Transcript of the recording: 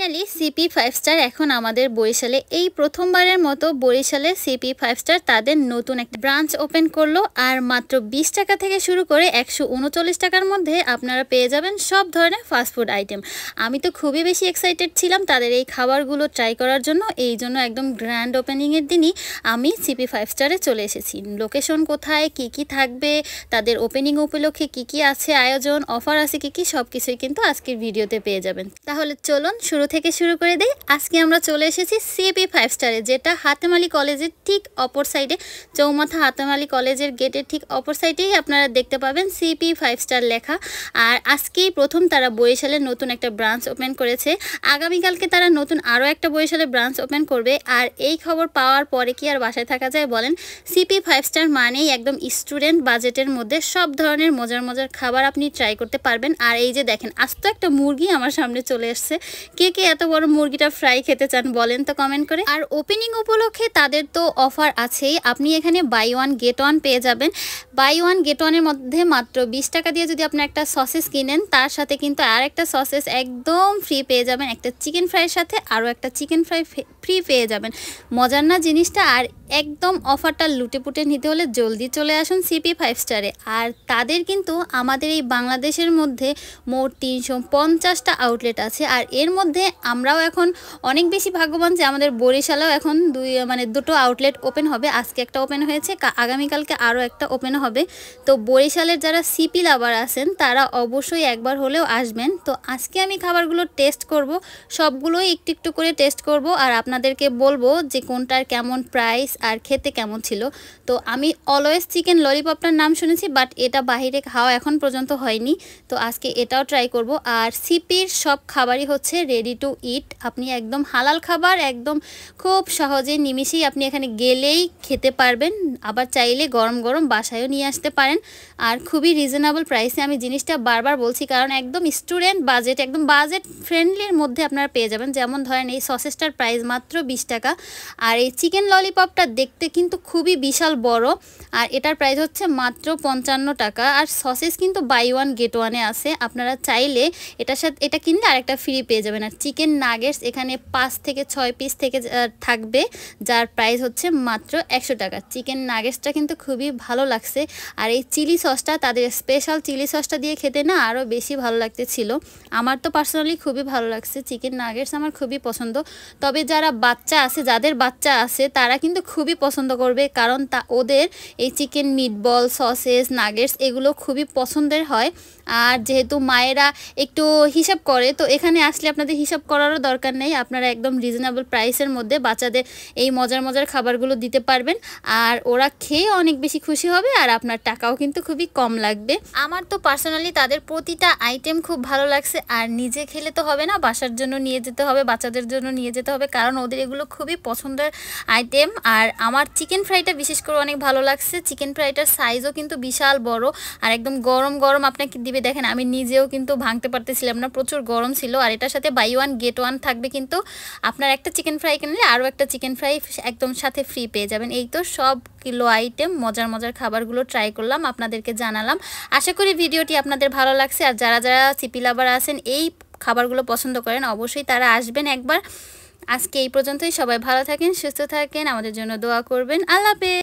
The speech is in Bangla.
ফাইনালি সিপি 5 স্টার এখন আমাদের বরিশালে এই প্রথমবারের মতো বরিশালে সিপি 5 স্টার তাদের নতুন একটা ব্রাঞ্চ ওপেন করলো। আর মাত্র 20 টাকা থেকে শুরু করে 139 টাকার মধ্যে আপনারা পেয়ে যাবেন সব ধরনের ফাস্টফুড আইটেম। আমি তো খুবই বেশি এক্সাইটেড ছিলাম তাদের এই খাবারগুলো ট্রাই করার জন্য। এই জন্য একদম গ্র্যান্ড ওপেনিংয়ের দিনই আমি সিপি 5 স্টারে চলে এসেছি। লোকেশন কোথায়, কি কি থাকবে, তাদের ওপেনিং উপলক্ষে কি কি আছে, আয়োজন অফার আছে কি কি, সব কিছুই কিন্তু আজকের ভিডিওতে পেয়ে যাবেন। তাহলে চলুন শুরু থেকে শুরু করে দেই। আজকে আমরা চলে এসেছি সিপি 5 স্টারে, যেটা হাতেম আলী কলেজের ঠিক অপর সাইডে, চৌমাথা হাতেম আলী কলেজের গেটের ঠিক অপর সাইডেই আপনারা দেখতে পাবেন সিপি 5 স্টার লেখা। আর আজকেই প্রথম তারা বরিশালের নতুন একটা ব্রাঞ্চ ওপেন করেছে। আগামীকালকে তারা নতুন আরও একটা বরিশালে ব্রাঞ্চ ওপেন করবে। আর এই খবর পাওয়ার পরে কি আর বাসায় থাকা যায় বলেন। সিপি 5 স্টার মানেই একদম স্টুডেন্ট বাজেটের মধ্যে সব ধরনের মজার মজার খাবার আপনি ট্রাই করতে পারবেন। আর এই যে দেখেন, আস্ত একটা মুরগি আমার সামনে চলে আসছে। কে কে এত বড় মুরগিটা ফ্রাই খেতে চান বলেন তো কমেন্ট করে। আর ওপেনিং উপলক্ষে তাদের তো অফার আছেই। আপনি এখানে বাই ওয়ান গেট ওয়ান পেয়ে যাবেন। বাই ওয়ান গেট ওয়ানের মধ্যে মাত্র 20 টাকা দিয়ে যদি আপনি একটা সসেস কিনেন, তার সাথে কিন্তু আর একটা সসেস একদম ফ্রি পেয়ে যাবেন। একটা চিকেন ফ্রাইয়ের সাথে আরও একটা চিকেন ফ্রাই ফ্রি পেয়ে যাবেন। মজার না জিনিসটা? আর একদম অফারটা লুটে পুটে নিতে হলে জলদি চলে আসুন সিপি 5 স্টারে। আর তাদের কিন্তু আমাদের এই বাংলাদেশের মধ্যে মোট 350টা আউটলেট আছে। আর এর মধ্যে আমরাও এখন অনেক বেশি ভাগ্যবান যে আমাদের বরিশালেও এখন দুটো আউটলেট ওপেন হবে। আজকে একটা ওপেন হয়েছে, আগামীকালকে আরও একটা ওপেন হবে। তো বরিশালের যারা সিপি লাভার আছেন তারা অবশ্যই একবার হলেও আসবেন। তো আজকে আমি খাবারগুলো টেস্ট করব, সবগুলোই একটু একটু করে টেস্ট করব আর আপনাদেরকে বলবো যে কোনটার কেমন প্রাইস আর খেতে কেমন ছিল। তো আমি অলওয়েজ চিকেন ললিপপটার নাম শুনেছি, বাট এটা বাহিরে খাওয়া এখন পর্যন্ত হয়নি। তো আজকে এটাও ট্রাই করব। আর সিপির সব খাবারই হচ্ছে রেডি টু ইট। আপনি একদম হালাল খাবার একদম খুব সহজে নিমিষেই আপনি এখানে গেলেই খেতে পারবেন। আবার চাইলে গরম গরম বাসায়ও নিয়ে আসতে পারেন। আর খুবই রিজনেবল প্রাইসে, আমি জিনিসটা বারবার বলছি কারণ একদম স্টুডেন্ট বাজেট, একদম বাজেট ফ্রেন্ডলির মধ্যে আপনারা পেয়ে যাবেন। যেমন ধরেন এই সসেসটার প্রাইস মাত্র 20 টাকা। আর এই চিকেন ললিপপটা দেখতে কিন্তু খুবই বিশাল বড়, আর এটার প্রাইস হচ্ছে মাত্র 55 টাকা। আর সসেস কিন্তু বাই ওয়ান গেট ওয়ানে আছে। আপনারা চাইলে এটার সাথে এটা কিনলে আরেকটা ফ্রি পেয়ে যাবেন। আর চিকেন নাগেটস এখানে 5 থেকে 6 পিস থেকে থাকবে, যার প্রাইস হচ্ছে মাত্র 100 টাকা। চিকেন নাগেটসটা কিন্তু খুবই ভালো লাগছে। আর এই চিলি সসটা, তাদের স্পেশাল চিলি সসটা দিয়ে খেতে না আরও বেশি ভালো লাগতেছিল। আমার তো পার্সোনালি খুবই ভালো লাগছে। চিকেন নাগেটস আমার খুবই পছন্দ। তবে যারা বাচ্চা আছে, যাদের বাচ্চা আছে তারা কিন্তু খুবই পছন্দ করবে, কারণ ওদের এই চিকেন মিটবল, সসেস, নাগেটস এগুলো খুবই পছন্দের হয়। আর যেহেতু মায়েরা একটু হিসাব করে, তো এখানে আসলে আপনাদের হিসাব করারও দরকার নেই। আপনারা একদম রিজনেবল প্রাইসের মধ্যে বাচ্চাদের এই মজার মজার খাবারগুলো দিতে পারবেন। আর ওরা খেয়ে অনেক বেশি খুশি হবে, আর আপনার টাকাও কিন্তু খুবই কম লাগবে। আমার তো পার্সোনালি তাদের প্রতিটা আইটেম খুব ভালো লাগছে। আর নিজে খেলে তো হবে না, বাসার জন্য নিয়ে যেতে হবে, বাচ্চাদের জন্য নিয়ে যেতে হবে, কারণ ওদের এগুলো খুবই পছন্দের আইটেম। আর আমার চিকেন ফ্রাইটা বিশেষ করে অনেক ভালো লাগছে। চিকেন ফ্রাইটার সাইজও কিন্তু বিশাল বড়, আর একদম গরম গরম আপনাকে দিবে। দেখেন আমি নিজেও কিন্তু ভাঙতে পারতেছিলাম না, প্রচুর গরম ছিল। আর এটার সাথে বাই ওয়ান গেট ওয়ান থাকবে, কিন্তু আপনার একটা চিকেন ফ্রাই কিনলে আরও একটা চিকেন ফ্রাই একদম সাথে ফ্রি পেয়ে যাবেন। এই তো সব কিলো আইটেম মজার মজার খাবারগুলো ট্রাই করলাম, আপনাদেরকে জানালাম। আশা করি ভিডিওটি আপনাদের ভালো লাগছে। আর যারা যারা সিপি লাভার আছেন, এই খাবারগুলো পছন্দ করেন, অবশ্যই তারা আসবেন একবার। আজকে এই পর্যন্তই। সবাই ভালো থাকেন, সুস্থ থাকেন, আমাদের জন্য দোয়া করবেন। আল্লাহ হাফেজ।